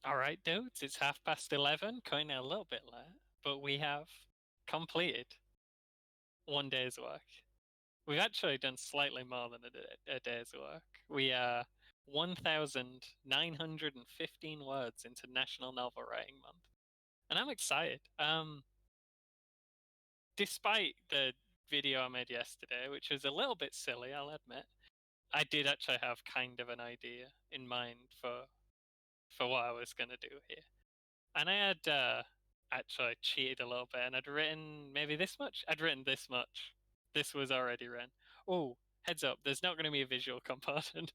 All right, dudes, it's 11:30, kind of a little bit late, but we have completed one day's work. We've actually done slightly more than a day's work. We are 1,915 words into National Novel Writing Month, and I'm excited. Despite the video I made yesterday, which was a little bit silly, I'll admit, I did actually have kind of an idea in mind for what I was going to do here. And I had actually cheated a little bit, and I'd written maybe this much. I'd written this much. This was already written. Oh, heads up! There's not going to be a visual component.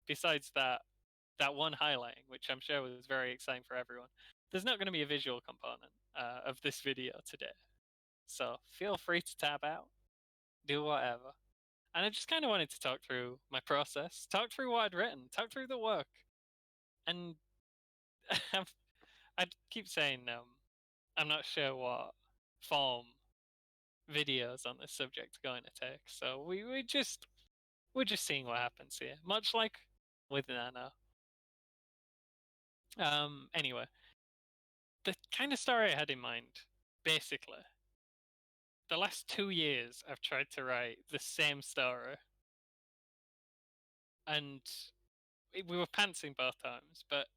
Besides that one highlighting, which I'm sure was very exciting for everyone, there's not going to be a visual component of this video today. So feel free to tab out, do whatever. And I just kind of wanted to talk through my process, talk through what I'd written, talk through the work, and I keep saying I'm not sure what form videos on this subject are going to take. So we're just seeing what happens here, much like with NaNo. Anyway, the kind of story I had in mind, basically, the last 2 years I've tried to write the same story, and we were pantsing both times, but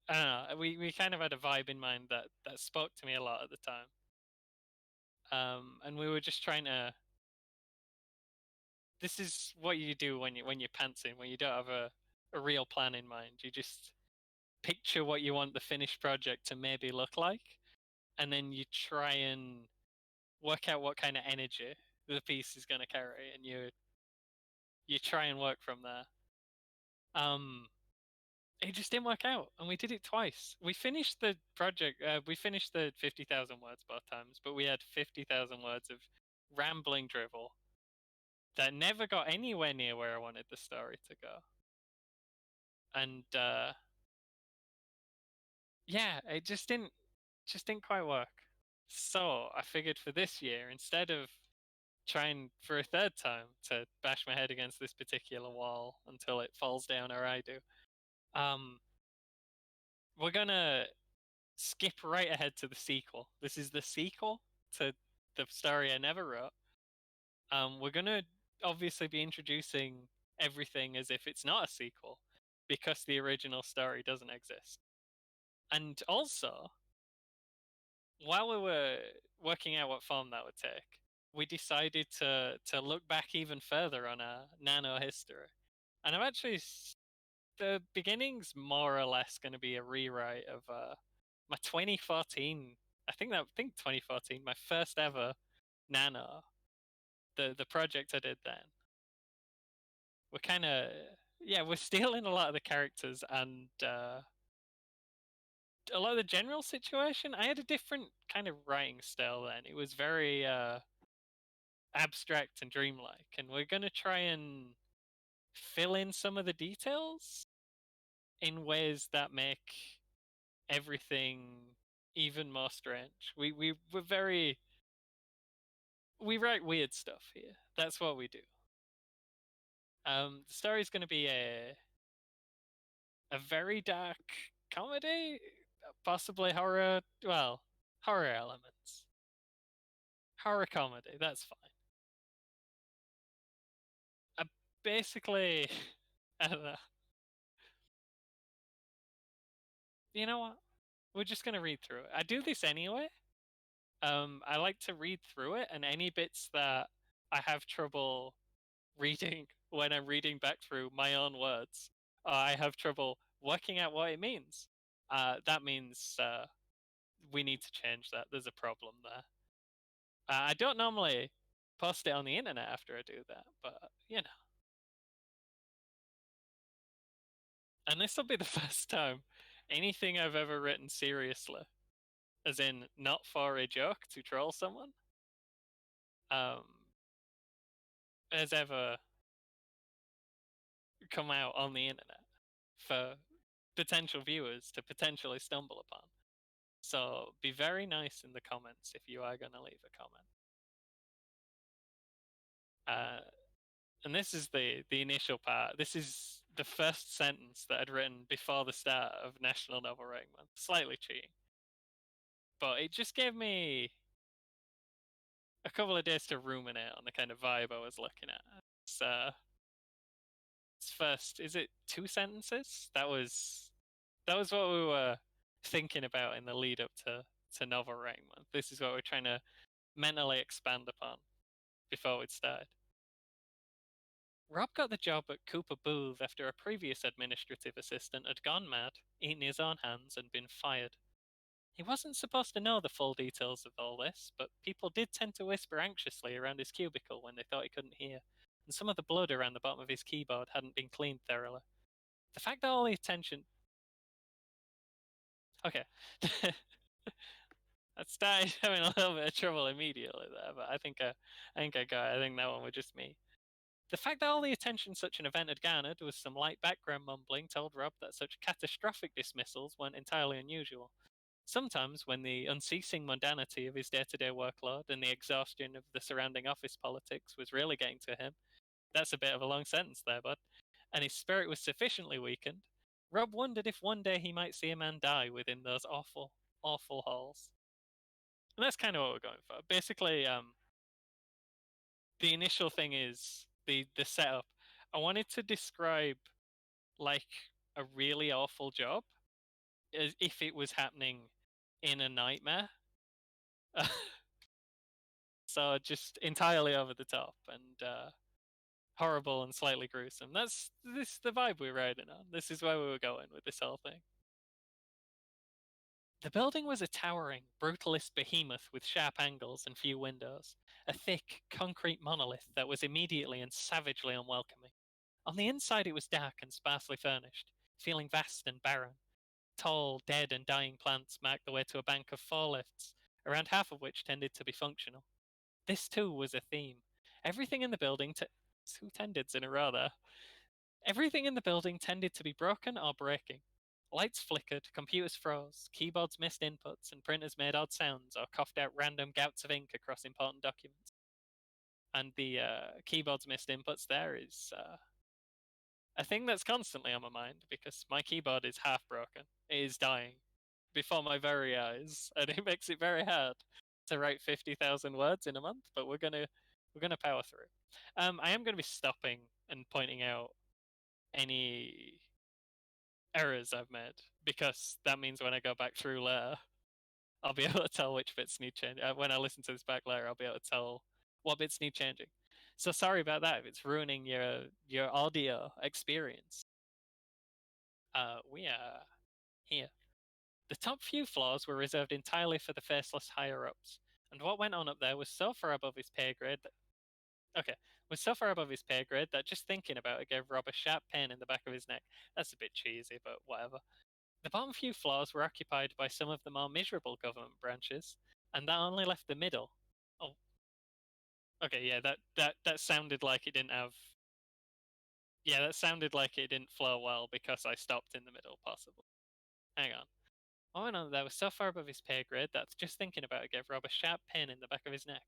I don't know. We kind of had a vibe in mind that spoke to me a lot at the time. And we were just trying to. This is what you do when you're pantsing, when you don't have a real plan in mind. You just picture what you want the finished project to maybe look like, and then you try and work out what kind of energy the piece is going to carry, and you try and work from there. Um, it just didn't work out, and we did it twice. We finished the project. We finished the 50,000 words both times, but we had 50,000 words of rambling drivel that never got anywhere near where I wanted the story to go. And yeah, it just didn't quite work. So I figured for this year, instead of trying for a third time to bash my head against this particular wall until it falls down or I do, um, we're gonna skip right ahead to the sequel. This is the sequel to the story I never wrote. We're gonna obviously be introducing everything as if it's not a sequel because the original story doesn't exist. And also, while we were working out what form that would take, we decided to look back even further on our NaNo history. And I'm actually the beginning's more or less going to be a rewrite of my 2014. I think 2014, my first ever NaNo, the project I did then. We're kind of we're stealing a lot of the characters and a lot of the general situation. I had a different kind of writing style then. It was very abstract and dreamlike, and we're going to try and fill in some of the details in ways that make everything even more strange. We're very we write weird stuff here. That's what we do. The story's going to be a very dark comedy, possibly horror. Well, horror elements, horror comedy. That's fine. I basically, I don't know. You know what? We're just going to read through it. I do this anyway. I like to read through it, and any bits that I have trouble reading when I'm reading back through my own words, I have trouble working out what it means. That means we need to change that. There's a problem there. I don't normally post it on the internet after I do that, but you know. And this will be the first time anything I've ever written seriously, as in not for a joke to troll someone, um, has ever come out on the internet for potential viewers to potentially stumble upon. So be very nice in the comments if you are going to leave a comment. Uh, and this is the initial part. This is the first sentence that I'd written before the start of National Novel Writing Month. Slightly cheating. But it just gave me a couple of days to ruminate on the kind of vibe I was looking at. It's first, is it 2 sentences? That was what we were thinking about in the lead up to Novel Writing Month. This is what we're trying to mentally expand upon before we'd started. Rob got the job at Cooper Booth after a previous administrative assistant had gone mad, eaten his own hands, and been fired. He wasn't supposed to know the full details of all this, but people did tend to whisper anxiously around his cubicle when they thought he couldn't hear, and some of the blood around the bottom of his keyboard hadn't been cleaned thoroughly. The fact that all the attention. Okay. I started having a little bit of trouble immediately there, but I think I got it. I think that one was just me. The fact that all the attention such an event had garnered with some light background mumbling told Rob that such catastrophic dismissals weren't entirely unusual. Sometimes, when the unceasing mundanity of his day-to-day workload and the exhaustion of the surrounding office politics was really getting to him, that's a bit of a long sentence there, bud, and his spirit was sufficiently weakened, Rob wondered if one day he might see a man die within those awful, awful halls. And that's kind of what we're going for. Basically, the initial thing is the setup. I wanted to describe like a really awful job as if it was happening in a nightmare. So just entirely over the top and horrible and slightly gruesome. That's the vibe we're riding on. This is where we were going with this whole thing. The building was a towering, brutalist behemoth with sharp angles and few windows, a thick, concrete monolith that was immediately and savagely unwelcoming. On the inside it was dark and sparsely furnished, feeling vast and barren. Tall, dead and dying plants marked the way to a bank of 4 lifts, around half of which tended to be functional. This too was a theme. Everything in the building 2 tendeds in a row there. Everything in the building tended to be broken or breaking. Lights flickered, computers froze, keyboards missed inputs, and printers made odd sounds or coughed out random gouts of ink across important documents. And the keyboards missed inputs there is a thing that's constantly on my mind because my keyboard is half broken. It is dying before my very eyes, and it makes it very hard to write 50,000 words in a month. But we're gonna power through. I am gonna be stopping and pointing out any errors I've made because that means when I go back through later, I'll be able to tell which bits need changing. When I listen to this back later, I'll be able to tell what bits need changing. So sorry about that if it's ruining your audio experience. We are here. The top few floors were reserved entirely for the faceless higher ups, and what went on up there was so far above his pay grade that just thinking about it gave Rob a sharp pain in the back of his neck. That's a bit cheesy, but whatever. The bottom few floors were occupied by some of the more miserable government branches, and that only left the middle. Oh, okay, yeah, that sounded like it didn't have. Yeah, that sounded like it didn't flow well because I stopped in the middle, possibly. Hang on. What went on there was so far above his pay grade that just thinking about it gave Rob a sharp pain in the back of his neck.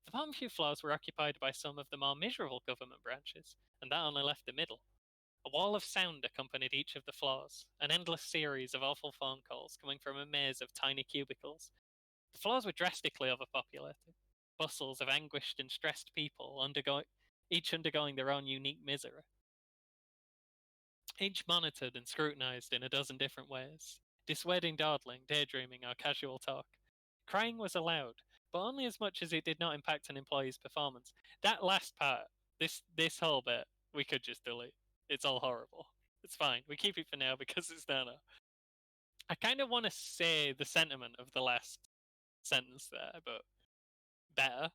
The bottom few floors were occupied by some of the more miserable government branches, and that only left the middle. A wall of sound accompanied each of the floors, an endless series of awful phone calls coming from a maze of tiny cubicles. The floors were drastically overpopulated. Bustles of anguished and stressed people, each undergoing their own unique misery. Each monitored and scrutinized in a dozen different ways, dissuading dawdling, daydreaming, or casual talk. Crying was allowed, but only as much as it did not impact an employee's performance. That last part, this whole bit, we could just delete. It's all horrible. It's fine. We keep it for now because it's NaNo. I kind of want to say the sentiment of the last sentence there, but better,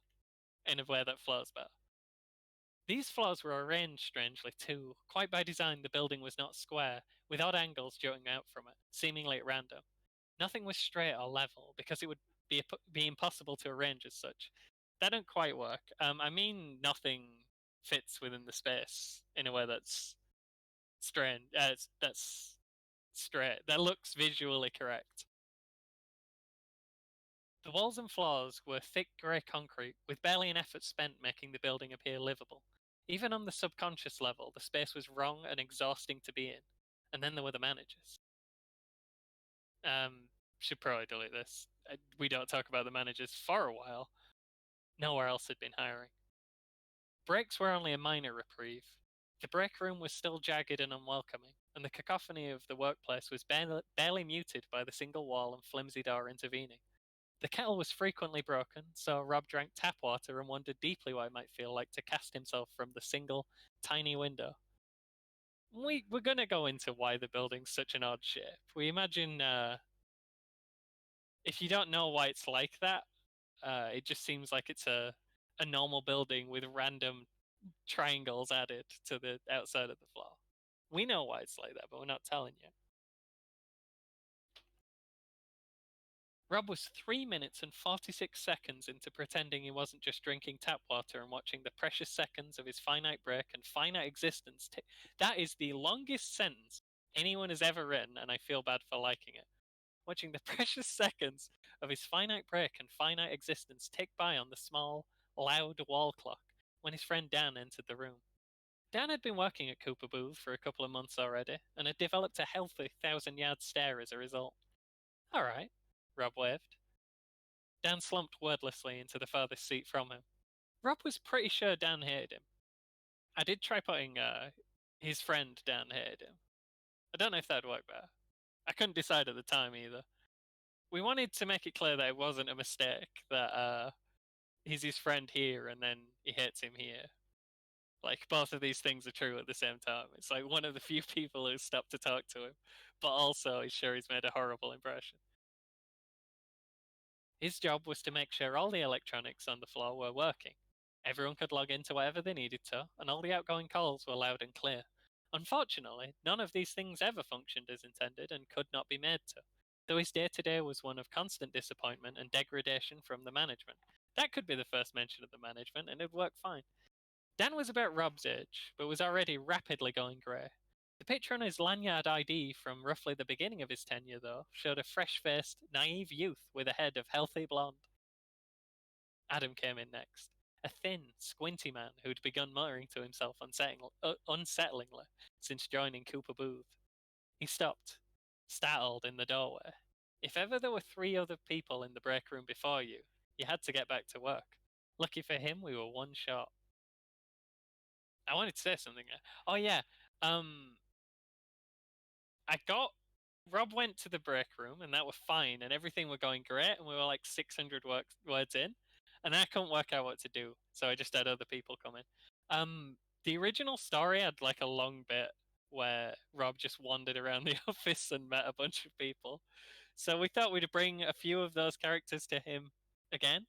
in a way that flows better. These floors were arranged strangely too. Quite by design, the building was not square, with odd angles jutting out from it, seemingly at random. Nothing was straight or level, because it would be impossible to arrange as such. That didn't quite work. I mean, nothing fits within the space in a way that's strange. That's straight. That looks visually correct. The walls and floors were thick grey concrete, with barely an effort spent making the building appear livable. Even on the subconscious level, the space was wrong and exhausting to be in. And then there were the managers. Should probably delete this. We don't talk about the managers for a while. Nowhere else had been hiring. Breaks were only a minor reprieve. The break room was still jagged and unwelcoming, and the cacophony of the workplace was barely muted by the single wall and flimsy door intervening. The kettle was frequently broken, so Rob drank tap water and wondered deeply what it might feel like to cast himself from the single, tiny window. We're going to go into why the building's such an odd shape. We imagine, if you don't know why it's like that, it just seems like it's a normal building with random triangles added to the outside of the floor. We know why it's like that, but we're not telling you. Rob was 3 minutes and 46 seconds into pretending he wasn't just drinking tap water and watching the precious seconds of his finite break and finite existence. That is the longest sentence anyone has ever written, and I feel bad for liking it. Watching the precious seconds of his finite break and finite existence tick by on the small, loud wall clock when his friend Dan entered the room. Dan had been working at Cooper Booth for a couple of months already and had developed a healthy 1,000-yard stare as a result. All right, Rob waved. Dan slumped wordlessly into the farthest seat from him. Rob was pretty sure Dan hated him. I did try putting his friend Dan hated him. I don't know if that'd work better. I couldn't decide at the time either. We wanted to make it clear that it wasn't a mistake, that he's his friend here and then he hates him here. Like, both of these things are true at the same time. It's like one of the few people who stopped to talk to him, but also he's sure he's made a horrible impression. His job was to make sure all the electronics on the floor were working. Everyone could log into whatever they needed to, and all the outgoing calls were loud and clear. Unfortunately, none of these things ever functioned as intended and could not be made to, though his day to day was one of constant disappointment and degradation from the management. That could be the first mention of the management, and it'd work fine. Dan was about Rob's age, but was already rapidly going grey. The picture on his lanyard ID from roughly the beginning of his tenure, though, showed a fresh faced, naive youth with a head of healthy blonde. Adam came in next, a thin, squinty man who'd begun muttering to himself unsettlingly since joining Cooper Booth. He stopped, startled, in the doorway. If ever there were 3 other people in the break room before you, you had to get back to work. Lucky for him, we were one short. I wanted to say something. Oh yeah, um, I got Rob went to the break room and that was fine and everything was going great and we were like 600 words in, and I couldn't work out what to do, so I just had other people come in. The original story had like a long bit where Rob just wandered around the office and met a bunch of people, so we thought we'd bring a few of those characters to him again,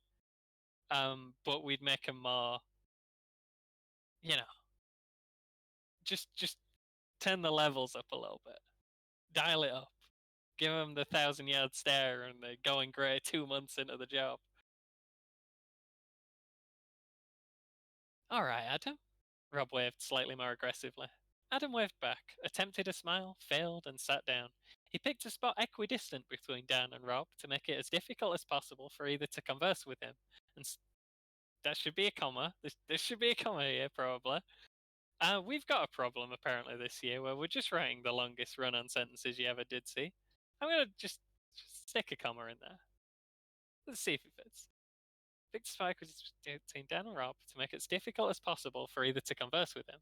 but we'd make him more, you know, just turn the levels up a little bit, dial it up. Give him the 1,000-yard stare and the going grey 2 months into the job. All right, Adam. Rob waved slightly more aggressively. Adam waved back, attempted a smile, failed, and sat down. He picked a spot equidistant between Dan and Rob to make it as difficult as possible for either to converse with him. And that should be a comma. This should be a comma here, probably. We've got a problem apparently this year where we're just writing the longest run-on sentences you ever did see. I'm gonna just stick a comma in there. Let's see if it fits. Big Spike was between Dan and Rob to make it as difficult as possible for either to converse with him.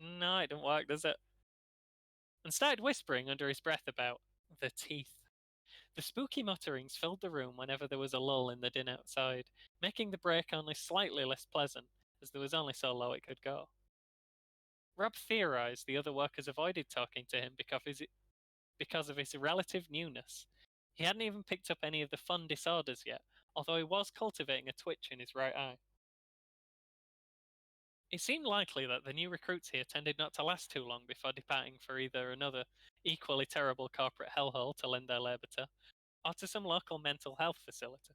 No, it didn't work, does it? And started whispering under his breath about the teeth. The spooky mutterings filled the room whenever there was a lull in the din outside, making the break only slightly less pleasant, as there was only so low it could go. Rob theorized the other workers avoided talking to him because of his relative newness. He hadn't even picked up any of the fun disorders yet, although he was cultivating a twitch in his right eye. It seemed likely that the new recruits here tended not to last too long before departing for either another equally terrible corporate hellhole to lend their labour to, or to some local mental health facility.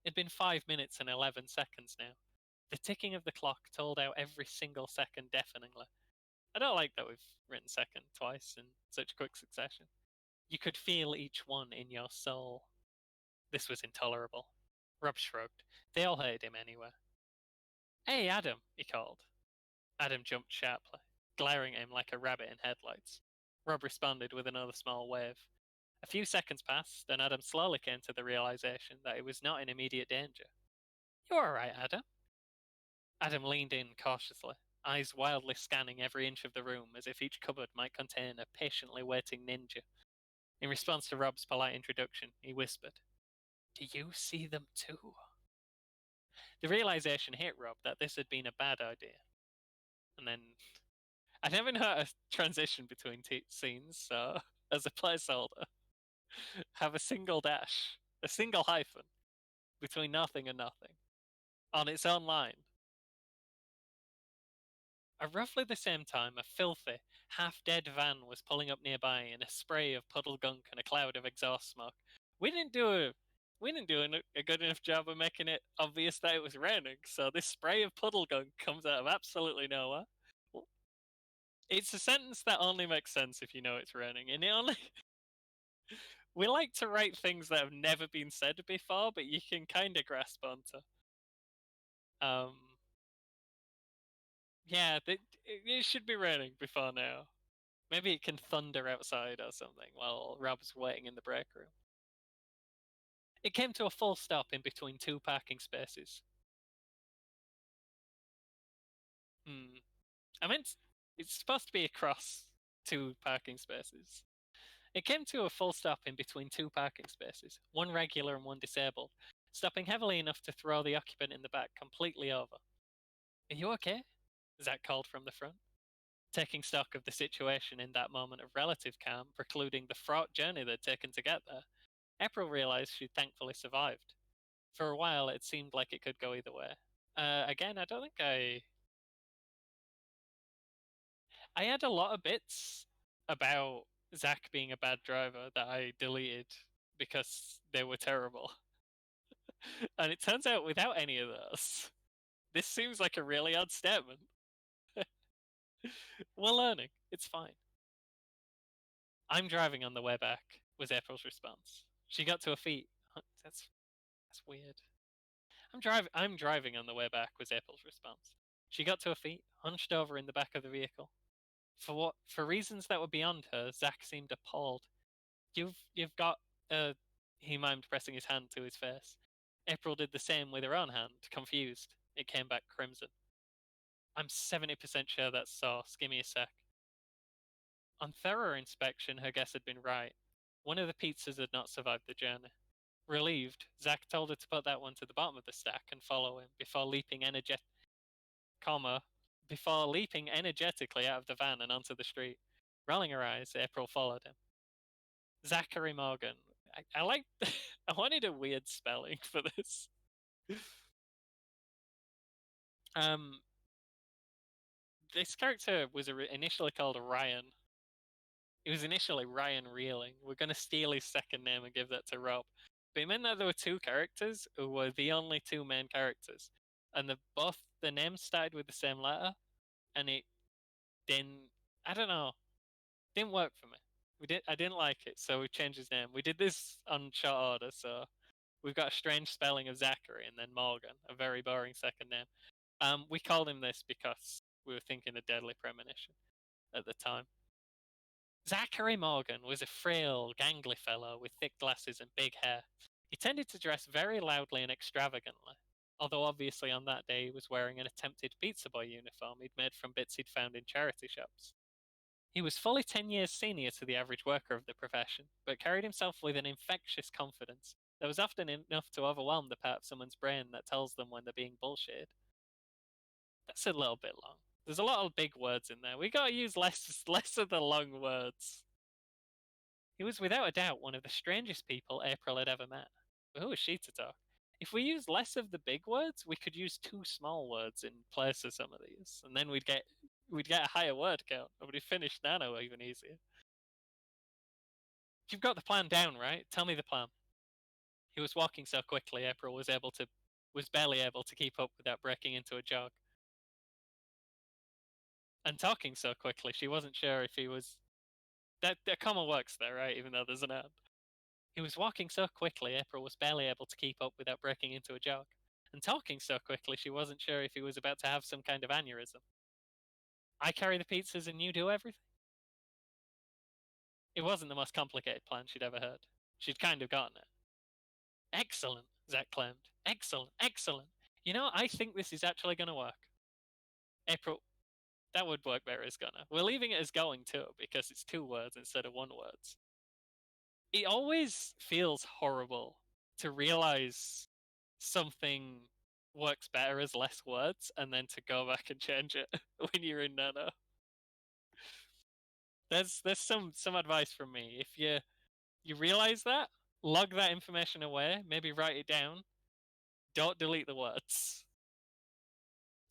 It'd been 5 minutes and 11 seconds now. The ticking of the clock told out every single second deafeningly. I don't like that we've written second twice in such quick succession. You could feel each one in your soul. This was intolerable. Rob shrugged. They all hated him anyway. Hey, Adam, he called. Adam jumped sharply, glaring at him like a rabbit in headlights. Rob responded with another small wave. A few seconds passed, and Adam slowly came to the realization that he was not in immediate danger. "You're all right, Adam." Adam leaned in cautiously, eyes wildly scanning every inch of the room as if each cupboard might contain a patiently waiting ninja. In response to Rob's polite introduction, he whispered, "Do you see them too?" The realization hit Rob that this had been a bad idea. And then I never know how to transition between scenes, so as a placeholder, have a single dash, a single hyphen between nothing and nothing on its own line. At roughly the same time, a filthy, half-dead van was pulling up nearby in a spray of puddle gunk and a cloud of exhaust smoke. We didn't do a good enough job of making it obvious that it was raining, so this spray of puddle gunk comes out of absolutely nowhere. It's a sentence that only makes sense if you know it's raining, and it only we like to write things that have never been said before, but you can kind of grasp onto. Um, yeah, it should be raining before now. Maybe it can thunder outside or something while Rob's waiting in the break room. It came to a full stop in between two parking spaces. Hmm. I meant it's supposed to be across two parking spaces. It came to a full stop in between two parking spaces, one regular and one disabled, stopping heavily enough to throw the occupant in the back completely over. "Are you okay?" Zach called from the front, taking stock of the situation in that moment of relative calm, precluding the fraught journey they'd taken to get there. April realized she'd thankfully survived. For a while, it seemed like it could go either way. Again, I don't think I had a lot of bits about Zach being a bad driver that I deleted because they were terrible. And it turns out without any of those, this seems like a really odd statement. We're learning. It's fine. "I'm driving on the way back," was April's response. She got to her feet. That's weird. I'm driving on the way back," was April's response. She got to her feet, hunched over in the back of the vehicle. For reasons that were beyond her, Zach seemed appalled. You've got he mimed, pressing his hand to his face. April did the same with her own hand, confused. It came back crimson. "I'm 70% sure that's sauce. Give me a sec." On thorough inspection, her guess had been right. One of the pizzas had not survived the journey. Relieved, Zach told her to put that one to the bottom of the stack and follow him before leaping energetically out of the van and onto the street. Rolling her eyes, April followed him. Zachary Morgan. I like. I wanted a weird spelling for this. Um, this character was initially called Ryan. It was initially Ryan Reeling. We're going to steal his second name and give that to Rob. But it meant that there were two characters who were the only two main characters. And both the names started with the same letter. And it didn't, I don't know, didn't work for me. I didn't like it, so we changed his name. We did this on short order, so we've got a strange spelling of Zachary and then Morgan, a very boring second name. We called him this because we were thinking of Deadly Premonition at the time. Zachary Morgan was a frail, gangly fellow with thick glasses and big hair. He tended to dress very loudly and extravagantly, although obviously on that day he was wearing an attempted pizza boy uniform he'd made from bits he'd found in charity shops. He was fully 10 years senior to the average worker of the profession, but carried himself with an infectious confidence that was often enough to overwhelm the part of someone's brain that tells them when they're being bullshitted. That's a little bit long. There's a lot of big words in there. We gotta use less of the long words. He was without a doubt one of the strangest people April had ever met. But who was she to talk? If we used less of the big words, we could use two small words in place of some of these, and then we'd get a higher word count, and we'd finish Nano even easier. "You've got the plan down, right? Tell me the plan." He was walking so quickly, April was barely able to keep up without breaking into a jog. And talking so quickly, she wasn't sure if he was. That comma works there, right? Even though there's an and. He was walking so quickly, April was barely able to keep up without breaking into a jog. And talking so quickly, she wasn't sure if he was about to have some kind of aneurysm. I carry the pizzas and you do everything. It wasn't the most complicated plan she'd ever heard. She'd kind of gotten it. Excellent, Zach claimed. Excellent, excellent. You know, I think this is actually going to work. April, that would work better as gonna. We're leaving it as going too, because it's 2 words instead of 1 words. It always feels horrible to realize something works better as less words and then to go back and change it when you're in Nano. There's some advice from me. If you realize that, log that information away, maybe write it down. Don't delete the words.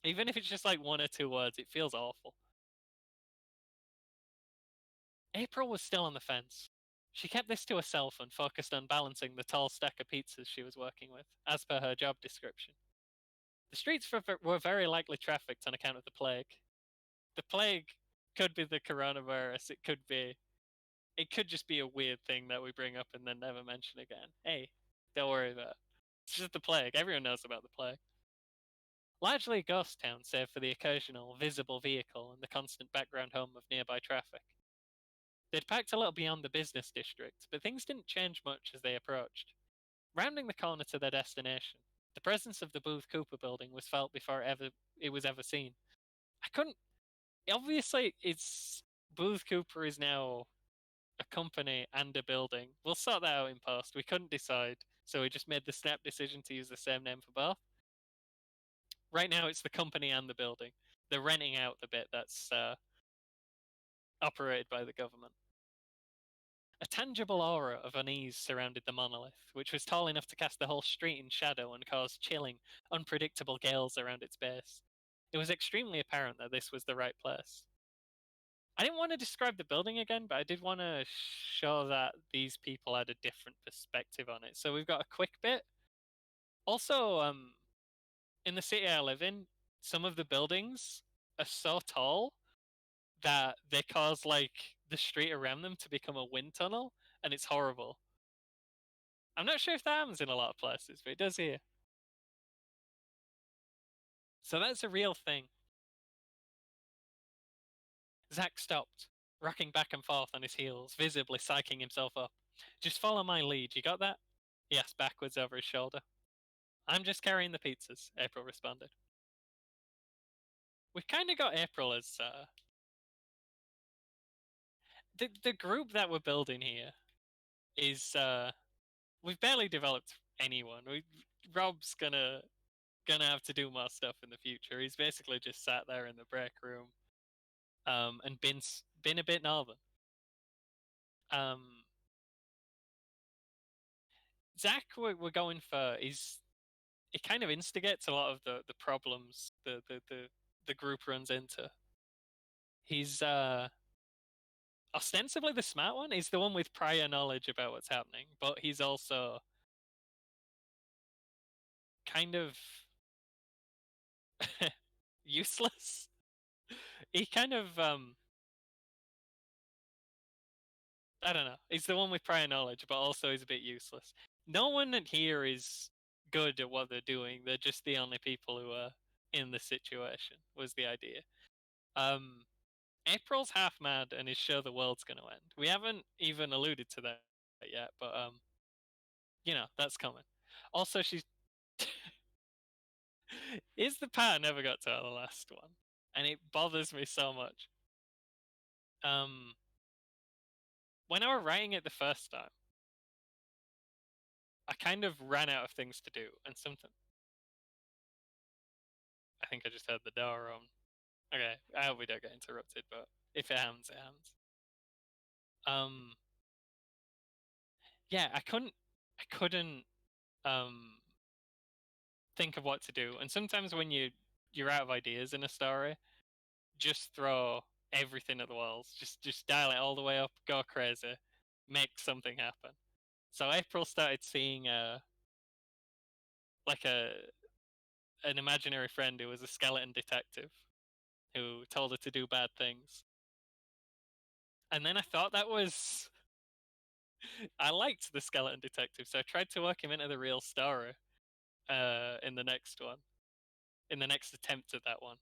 Even if it's just like 1 or 2 words, it feels awful. April was still on the fence. She kept this to herself and focused on balancing the tall stack of pizzas she was working with, as per her job description. The streets were very likely trafficked on account of the plague. The plague could be the coronavirus. It could just be a weird thing that we bring up and then never mention again. Hey, don't worry about it. It's just the plague. Everyone knows about the plague. Largely a ghost town, save for the occasional visible vehicle and the constant background hum of nearby traffic. They'd packed a little beyond the business district, but things didn't change much as they approached. Rounding the corner to their destination, the presence of the Booth Cooper building was felt before it was ever seen. I couldn't. Obviously, it's Booth Cooper is now a company and a building. We'll sort that out in post. We couldn't decide, so we just made the snap decision to use the same name for both. Right now, it's the company and the building. They're renting out the bit that's operated by the government. A tangible aura of unease surrounded the monolith, which was tall enough to cast the whole street in shadow and cause chilling, unpredictable gales around its base. It was extremely apparent that this was the right place. I didn't want to describe the building again, but I did want to show that these people had a different perspective on it. So we've got a quick bit. Also, in the city I live in, some of the buildings are so tall that they cause like the street around them to become a wind tunnel, and it's horrible. I'm not sure if that happens in a lot of places, but it does here. So that's a real thing. Zack stopped, rocking back and forth on his heels, visibly psyching himself up. Just follow my lead, you got that? He asked backwards over his shoulder. I'm just carrying the pizzas, April responded. We've kind of got April as the group that we're building here is we've barely developed anyone. Rob's gonna have to do more stuff in the future. He's basically just sat there in the break room, and been a bit northern. Zach, we're going for it kind of instigates a lot of the problems the group runs into. He's ostensibly the smart one. He's the one with prior knowledge about what's happening, but he's also kind of useless. He kind of I don't know. He's the one with prior knowledge, but also he's a bit useless. No one here is good at what they're doing. They're just the only people who are in the situation. Was the idea. April's half mad and is sure the world's going to end. We haven't even alluded to that yet, but that's coming. Also, she's is the part I never got to the last one, and it bothers me so much. When I was writing it the first time, I kind of ran out of things to do, and something. I think I just heard the door on. Okay, I hope we don't get interrupted, but if it happens, it happens. Yeah, I couldn't think of what to do, and sometimes when you're out of ideas in a story, just throw everything at the walls. Just dial it all the way up, go crazy, make something happen. So April started seeing like an imaginary friend who was a skeleton detective who told her to do bad things. And then I thought that was I liked the skeleton detective, so I tried to work him into the real story in the next one. In the next attempt at that one.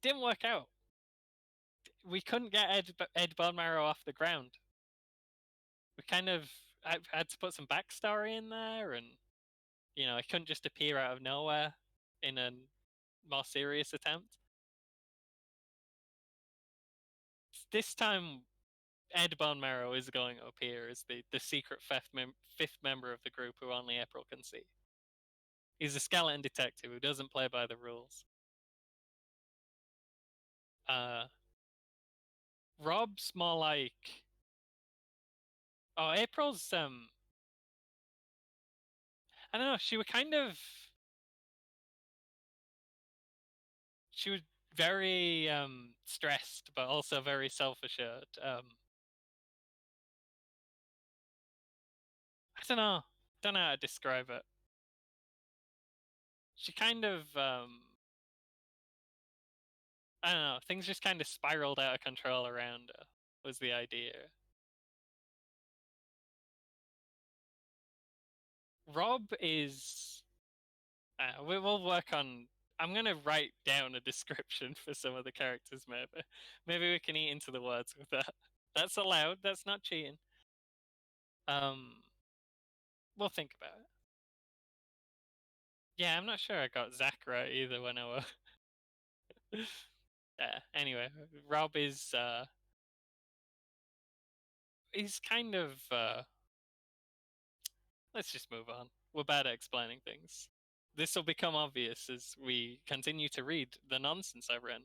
didn't work out. We couldn't get Ed Bone Marrow off the ground. We kind of had to put some backstory in there, and it couldn't just appear out of nowhere in a more serious attempt. This time, Ed Bone Marrow is going to appear as the secret fifth member of the group who only April can see. He's a skeleton detective who doesn't play by the rules. Rob's more like... Oh, April's... I don't know, she was very stressed, but also very self-assured. I don't know how to describe it. She kind of... I don't know, things just kind of spiraled out of control around her, was the idea. Rob is... we'll work on... I'm going to write down a description for some of the characters, maybe. Maybe we can eat into the words with that. That's allowed, that's not cheating. We'll think about it. Yeah, I'm not sure I got Zach right either when I was... Yeah, anyway, Rob is... he's kind of... Let's just move on. We're bad at explaining things. This will become obvious as we continue to read the nonsense I ran.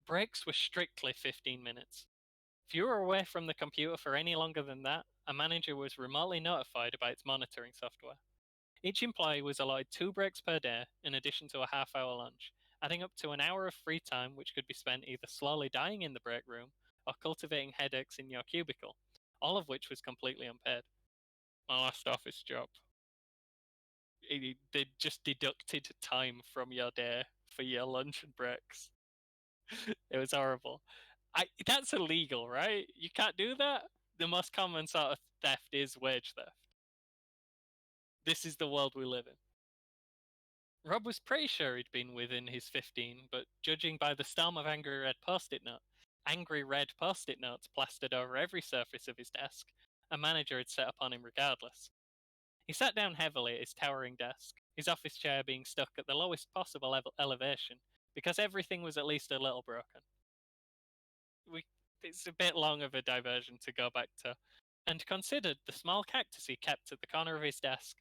Breaks were strictly 15 minutes. If you were away from the computer for any longer than that, a manager was remotely notified about its monitoring software. Each employee was allotted 2 breaks per day, in addition to a half-hour lunch, adding up to an hour of free time which could be spent either slowly dying in the break room or cultivating headaches in your cubicle, all of which was completely unpaid. My last office job. They just deducted time from your day for your lunch and breaks. It was horrible. That's illegal, right? You can't do that. The most common sort of theft is wage theft. This is the world we live in. Rob was pretty sure he'd been within his 15, but judging by the storm of angry red post-it notes plastered over every surface of his desk, a manager had set upon him regardless. He sat down heavily at his towering desk, his office chair being stuck at the lowest possible elevation, because everything was at least a little broken. It's a bit long of a diversion to go back to, and considered the small cactus he kept at the corner of his desk.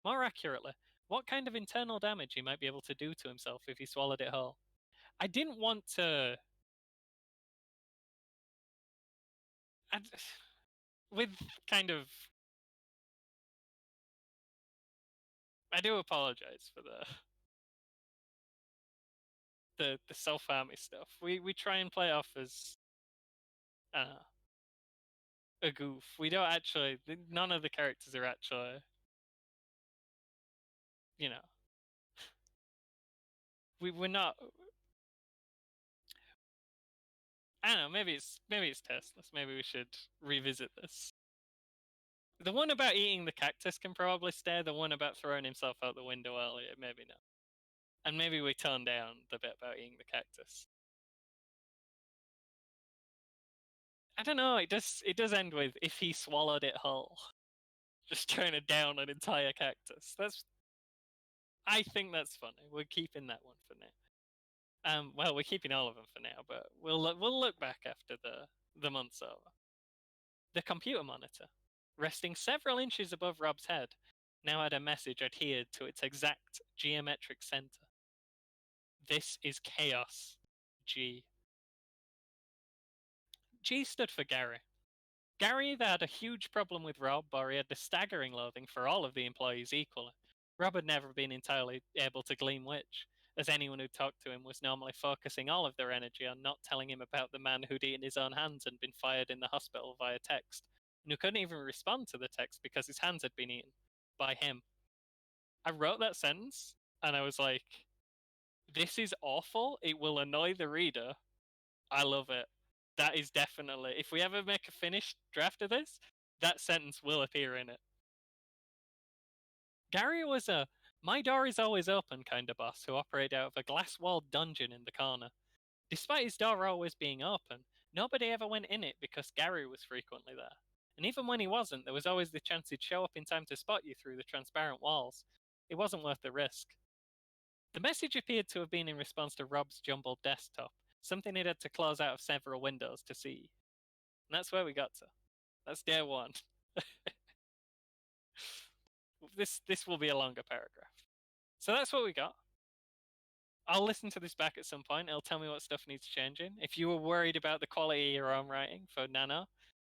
More accurately, what kind of internal damage he might be able to do to himself if he swallowed it whole. I didn't want to... with kind of... I do apologize for the self-harmy stuff. We try and play off as a goof. We don't actually... None of the characters are actually... We're not... I don't know, maybe it's tasteless. Maybe we should revisit this. The one about eating the cactus can probably stay. The one about throwing himself out the window earlier, maybe not. And maybe we tone down the bit about eating the cactus. I don't know, it does end with, if he swallowed it whole. Just trying to down an entire cactus. I think that's funny. We're keeping that one for now. Well, we're keeping all of them for now, but we'll look back after the month's over. The computer monitor, resting several inches above Rob's head, now had a message adhered to its exact geometric center. This is chaos. G. G stood for Gary. Gary either had a huge problem with Rob, or he had the staggering loathing for all of the employees equally. Rob had never been entirely able to glean which, as anyone who talked to him was normally focusing all of their energy on not telling him about the man who'd eaten his own hands and been fired in the hospital via text, and who couldn't even respond to the text because his hands had been eaten. By him. I wrote that sentence, and I was like, this is awful, it will annoy the reader. I love it. That is definitely... If we ever make a finished draft of this, that sentence will appear in it. Gary was a My door is always open kind of boss who operated out of a glass-walled dungeon in the corner. Despite his door always being open, nobody ever went in it because Gary was frequently there. And even when he wasn't, there was always the chance he'd show up in time to spot you through the transparent walls. It wasn't worth the risk. The message appeared to have been in response to Rob's jumbled desktop, something he'd had to close out of several windows to see. And that's where we got to. That's day one. This will be a longer paragraph. So that's what we got. I'll listen to this back at some point. It'll tell me what stuff needs changing. If you were worried about the quality of your own writing for Nano,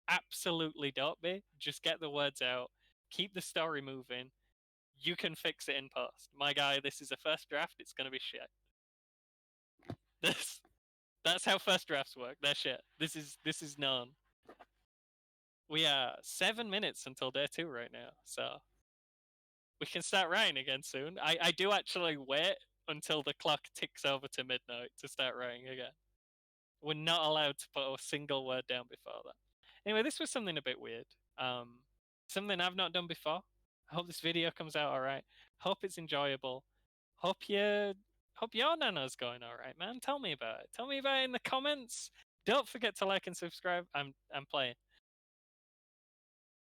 absolutely don't be. Just get the words out. Keep the story moving. You can fix it in post. My guy, this is a first draft. It's going to be shit. That's how first drafts work. They're shit. This is known. We are 7 minutes until day 2 right now, so we can start writing again soon. I do actually wait until the clock ticks over to midnight to start writing again. We're not allowed to put a single word down before that. Anyway, this was something a bit weird. Something I've not done before. I hope this video comes out all right. Hope it's enjoyable. Hope your Nano's going all right, man. Tell me about it. Tell me about it in the comments. Don't forget to like and subscribe. I'm playing.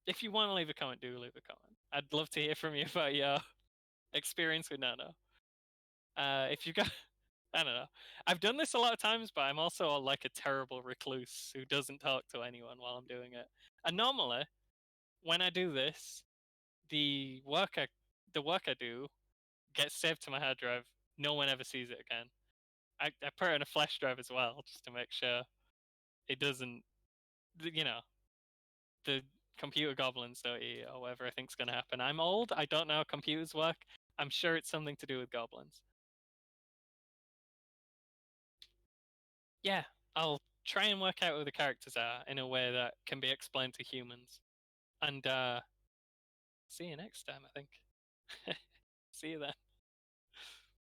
If you want to leave a comment, do leave a comment. I'd love to hear from you about your experience with Nano. If you got, I don't know. I've done this a lot of times, but I'm also like a terrible recluse who doesn't talk to anyone while I'm doing it. And normally, when I do this, the work I do gets saved to my hard drive. No one ever sees it again. I put it in a flash drive as well, just to make sure it doesn't, the computer goblins don't eat or whatever I think's going to happen. I'm old. I don't know how computers work. I'm sure it's something to do with goblins. Yeah, I'll try and work out who the characters are in a way that can be explained to humans. And see you next time, I think. See you then.